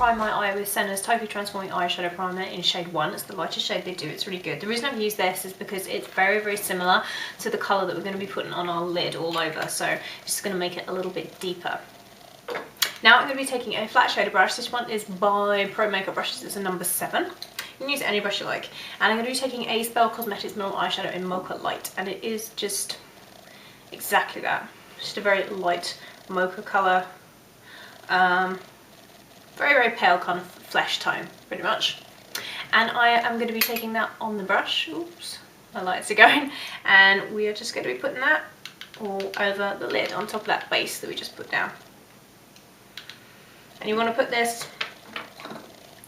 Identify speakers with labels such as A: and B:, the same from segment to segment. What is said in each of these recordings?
A: prime my eye with Senna's Totally Transforming Eyeshadow Primer in shade 1. It's the lightest shade they do. It's really good. The reason I've used this is because it's very, very similar to the colour that we're going to be putting on our lid all over. So just going to make it a little bit deeper. Now I'm going to be taking a flat shader brush. This one is by Pro Makeup Brushes. It's a number 7. You can use any brush you like. And I'm going to be taking a Spell Cosmetics Mineral Eyeshadow in Mocha Light. And it is just exactly that. Just a very light mocha colour. Very, very pale kind of flesh tone, pretty much. And I am going to be taking that on the brush. Oops, my lights are going. And we are just going to be putting that all over the lid on top of that base that we just put down. And you want to put this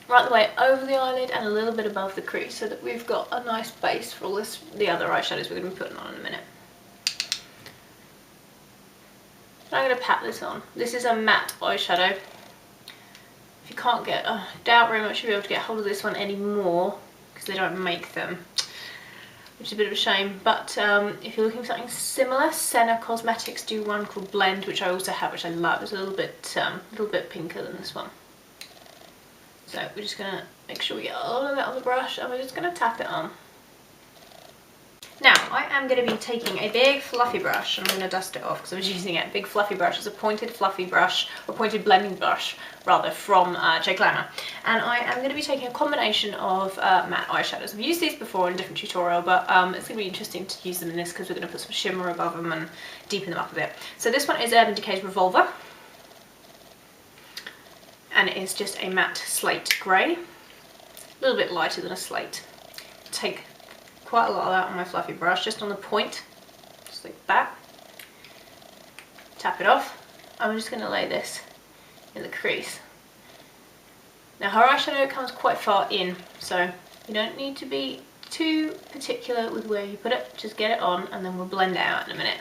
A: right the way over the eyelid and a little bit above the crease so that we've got a nice base for all the other eyeshadows we're going to be putting on in a minute. So I'm going to pat this on. This is a matte eyeshadow. If you can't get, I doubt very much you'll be able to get hold of this one anymore because they don't make them, which is a bit of a shame. But if you're looking for something similar, Senna Cosmetics do one called Blend, which I also have, which I love. It's a little bit pinker than this one. So we're just gonna make sure we get all of it on the brush, and we're just gonna tap it on. Now I am going to be taking a big fluffy brush, and I'm going to dust it off because I was using it. Big fluffy brush. It's a pointed fluffy brush, or pointed blending brush rather, from Shakedown. And I am going to be taking a combination of matte eyeshadows. I've used these before in a different tutorial, but it's going to be interesting to use them in this because we're going to put some shimmer above them and deepen them up a bit. So this one is Urban Decay's Revolver, and it is just a matte slate grey, a little bit lighter than a slate. Take quite a lot of that on my fluffy brush, just on the point, just like that. Tap it off. I'm just going to lay this in the crease. Now her eyeshadow comes quite far in, so you don't need to be too particular with where you put it. Just get it on, and then we'll blend it out in a minute.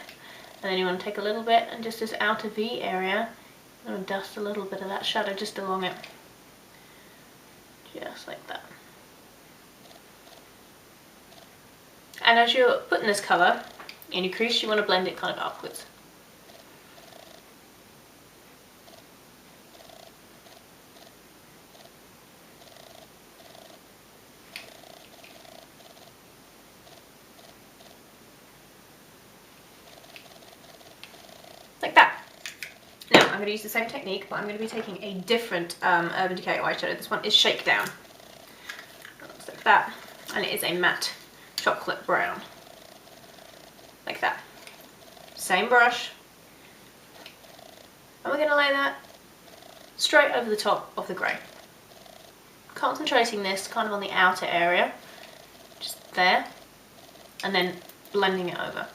A: And then you want to take a little bit, and just this outer V area, I'm going to dust a little bit of that shadow just along it, just like that. And as you're putting this colour in your crease, you want to blend it kind of upwards. Like that. Now I'm going to use the same technique, but I'm going to be taking a different Urban Decay eyeshadow. This one is Shakedown. It looks like that. And it is a matte chocolate brown, like that. Same brush, and we're going to lay that straight over the top of the grey, concentrating this kind of on the outer area, just there, and then blending it over.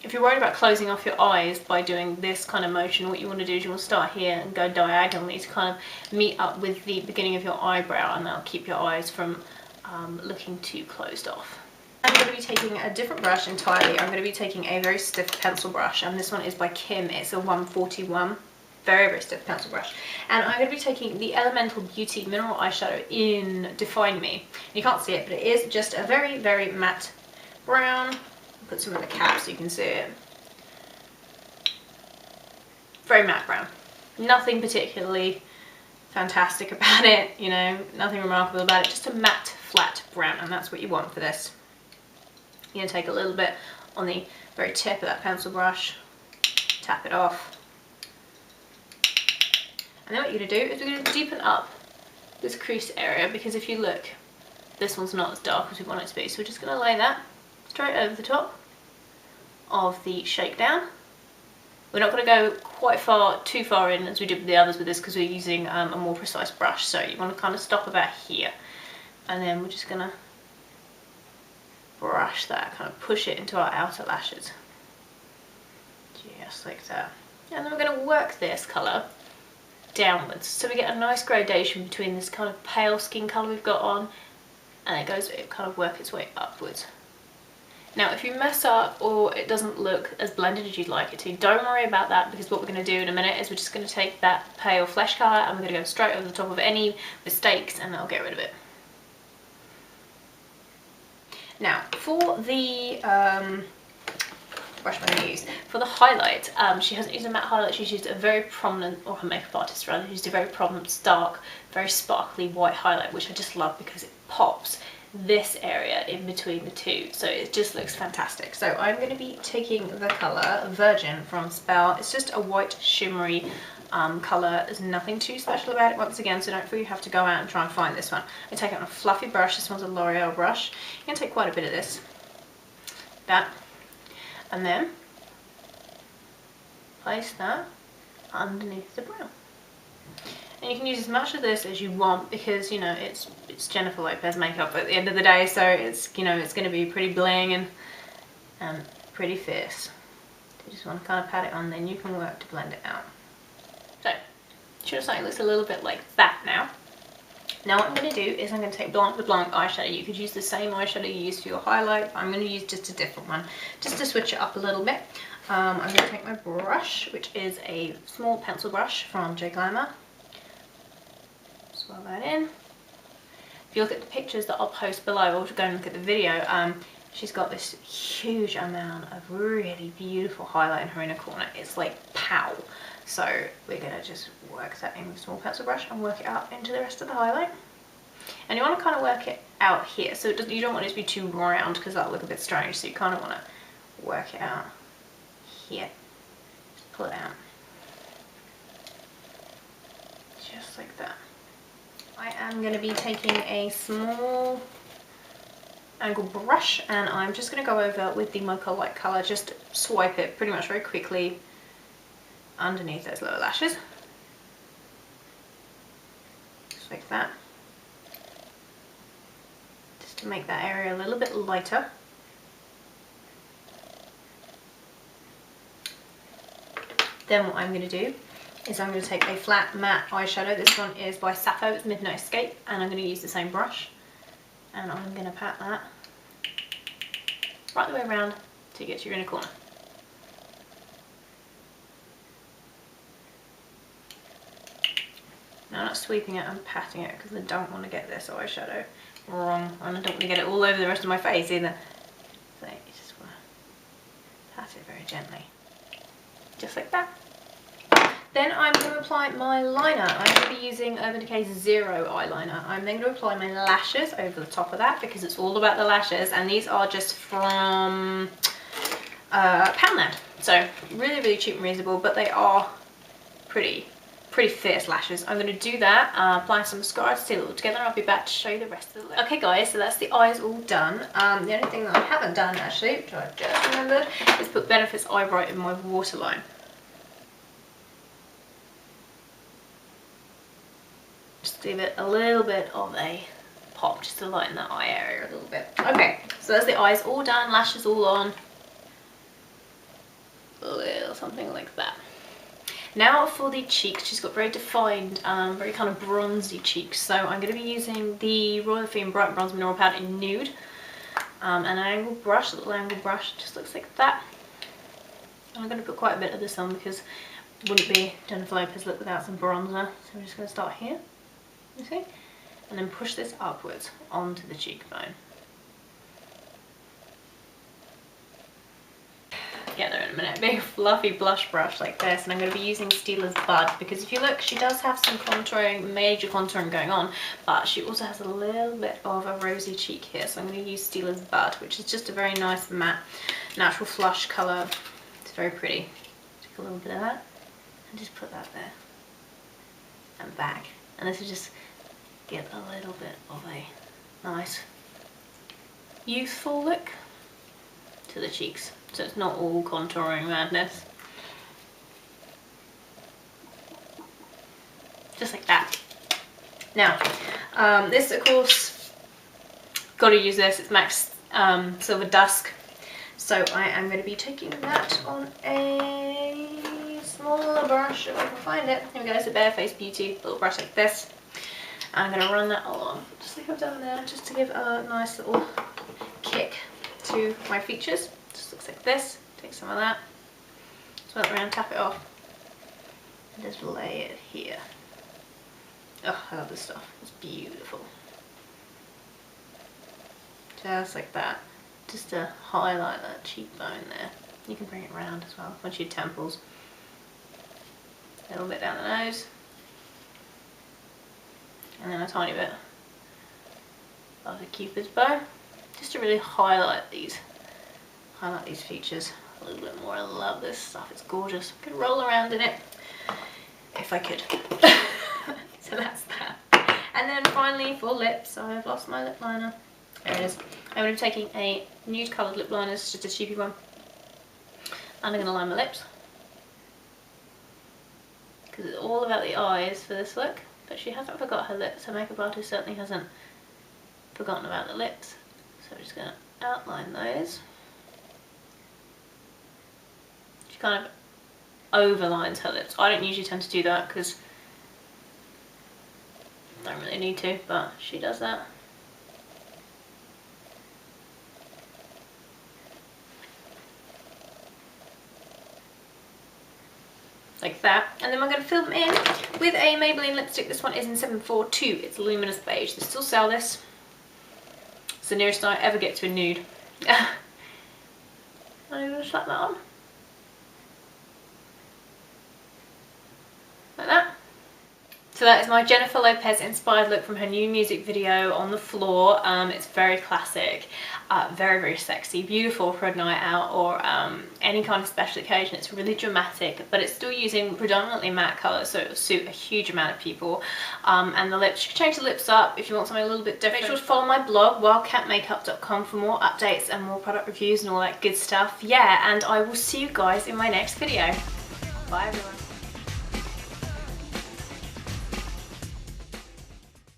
A: If you're worried about closing off your eyes by doing this kind of motion, what you want to do is you want to start here and go diagonally to kind of meet up with the beginning of your eyebrow, and that'll keep your eyes from looking too closed off. I'm going to be taking a different brush entirely. I'm going to be taking a very stiff pencil brush, and this one is by Kim. It's a 141. Very, very stiff pencil brush. And I'm going to be taking the Elemental Beauty Mineral Eyeshadow in Define Me. You can't see it, but it is just a very, very matte brown. Put some in the cap so you can see it. Very matte brown. Nothing particularly fantastic about it, you know, nothing remarkable about it, just a matte flat brown, and that's what you want for this. You're going to take a little bit on the very tip of that pencil brush, tap it off. And then what you're going to do is we're going to deepen up this crease area, because if you look, this one's not as dark as we want it to be, so we're just going to lay that straight over the top of the Shakedown. We're not going to go quite too far in as we did with the others with this, because we're using a more precise brush, so you want to kind of stop about here, and then we're just going to brush that, kind of push it into our outer lashes, just like that. And then we're going to work this colour downwards, so we get a nice gradation between this kind of pale skin colour we've got on, and it kind of works its way upwards. Now if you mess up or it doesn't look as blended as you'd like it to, don't worry about that, because what we're going to do in a minute is we're just going to take that pale flesh colour and we're going to go straight over the top of any mistakes, and that'll get rid of it. Now for the brush I'm going to use. For the highlight, she hasn't used a matte highlight, she's used a very prominent, or her makeup artist rather, used a very prominent, dark, very sparkly white highlight, which I just love because it pops this area in between the two, so it just looks fantastic. So I'm going to be taking the colour Virgin from Spell. It's just a white shimmery colour. There's nothing too special about it once again, so don't feel you have to go out and try and find this one. I take it on a fluffy brush. This one's a L'Oreal brush. You can take quite a bit of this, and then place that underneath the brow. And you can use as much of this as you want because, you know, it's Jennifer Lopez makeup at the end of the day, so it's, you know, it's going to be pretty bling and pretty fierce. So you just want to kind of pat it on, then you can work to blend it out. So, should have something that looks a little bit like that now. Now what I'm going to do is I'm going to take Blanc the Blanc eyeshadow. You could use the same eyeshadow you used for your highlight, but I'm going to use just a different one, just to switch it up a little bit. I'm going to take my brush, which is a small pencil brush from J Glamour. Swirl that in. If you look at the pictures that I'll post below, or go and look at the video, she's got this huge amount of really beautiful highlight in her inner corner. It's like pow. So we're going to just work that in with a small pencil brush and work it out into the rest of the highlight. And you want to kind of work it out here. So you don't want it to be too round because that'll look a bit strange. So you kind of want to work it out here. Just pull it out. Just like that. I am going to be taking a small angle brush and I'm just going to go over with the Mocha light colour, just swipe it pretty much very quickly underneath those lower lashes. Just like that. Just to make that area a little bit lighter. Then what I'm going to do is I'm going to take a flat matte eyeshadow. This one is by Sappho, it's Midnight Escape, and I'm going to use the same brush. And I'm going to pat that right the way around to get to your inner corner. Now I'm not sweeping it, I'm patting it because I don't want to get this eyeshadow wrong, and I don't want to get it all over the rest of my face either. So you just want to pat it very gently, just like that. Then I'm going to apply my liner. I'm going to be using Urban Decay's Zero eyeliner. I'm then going to apply my lashes over the top of that because it's all about the lashes, and these are just from Poundland. So really, really cheap and reasonable, but they are pretty fierce lashes. I'm going to do that, apply some mascara to seal it all together, and I'll be back to show you the rest of the look. Okay guys, so that's the eyes all done. The only thing that I haven't done actually, which I just remembered, is put Benefit's Eye Bright in my waterline. Just give it a little bit of a pop, just to lighten that eye area a little bit. Okay, so that's the eyes all done, lashes all on. A little something like that. Now for the cheeks, she's got very defined, very kind of bronzy cheeks. So I'm going to be using the Royal Effem Bright Bronze Mineral Powder in Nude. And an angle brush, a little angle brush, just looks like that. And I'm going to put quite a bit of this on because it wouldn't be Jennifer Lopez look without some bronzer. So I'm just going to start here, you see? And then push this upwards onto the cheekbone. Get there in a minute. Big fluffy blush brush like this, and I'm going to be using Stila's Bud because if you look, she does have some contouring, major contouring going on, but she also has a little bit of a rosy cheek here, so I'm going to use Stila's Bud, which is just a very nice matte natural flush colour. It's very pretty. Take a little bit of that and just put that there and back, and this will just give a little bit of a nice youthful look to the cheeks, so it's not all contouring madness. Just like that. Now, this of course, got to use this, it's MAC's Silver Dusk. So I am going to be taking that on a smaller brush, if I can find it. Here we go, it's a Barefaced Beauty, little brush like this. I'm going to run that along, just like I've done there, just to give a nice little kick to my features. Just looks like this. Take some of that, swirl it around, tap it off, and just lay it here. Oh, I love this stuff. It's beautiful. Just like that. Just to highlight that cheekbone there. You can bring it around as well, onto your temples. A little bit down the nose. And then a tiny bit of the Cupid's bow. Just to really highlight these features a little bit more. I love this stuff, it's gorgeous. I could roll around in it if I could. So that's that. And then finally for lips, I've lost my lip liner. There it is. I'm going to be taking a nude coloured lip liner, it's just a cheapy one. And I'm going to line my lips. Because it's all about the eyes for this look. But she hasn't forgot her lips. Her makeup artist certainly hasn't forgotten about the lips. So I'm just going to outline those. She kind of overlines her lips. I don't usually tend to do that because I don't really need to, but she does that. Like that. And then I'm going to fill them in with a Maybelline lipstick. This one is in 742. It's Luminous Beige. They still sell this. It's the nearest I ever get to a nude. I'm going to slap that on. Like that. So that is my Jennifer Lopez inspired look from her new music video, On the Floor. It's very classic, very, very sexy, beautiful for a night out or any kind of special occasion. It's really dramatic, but it's still using predominantly matte colours, so it will suit a huge amount of people. And the lips, you can change the lips up if you want something a little bit different. Make sure to follow my blog, wildcatmakeup.com, for more updates and more product reviews and all that good stuff. Yeah, and I will see you guys in my next video. Bye everyone.